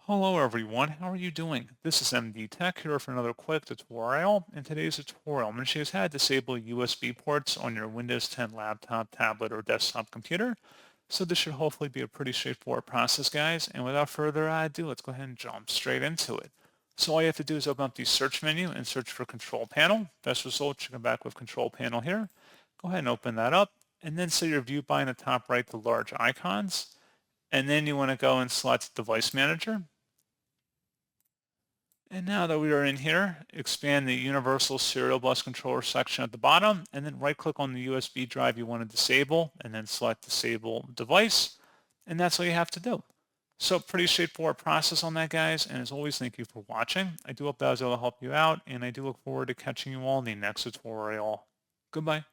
Hello everyone, how are you doing? This is MD Tech here for another quick tutorial. In today's tutorial, I'm going to show you how to disable USB ports on your Windows 10 laptop, tablet, or desktop computer. So this should hopefully be a pretty straightforward process, guys. And without further ado, let's go ahead and jump straight into it. So all you have to do is open up the search menu and search for Control Panel. Best result should come back with Control Panel here. Go ahead and open that up, and then set your view by in the top right the large icons. And then you want to go and select Device Manager. And now that we are in here, expand the Universal Serial Bus Controller section at the bottom, and then right-click on the USB drive you want to disable, and then select Disable Device, and that's all you have to do. So pretty straightforward process on that, guys, and as always, thank you for watching. I do hope that was able to help you out, and I do look forward to catching you all in the next tutorial. Goodbye.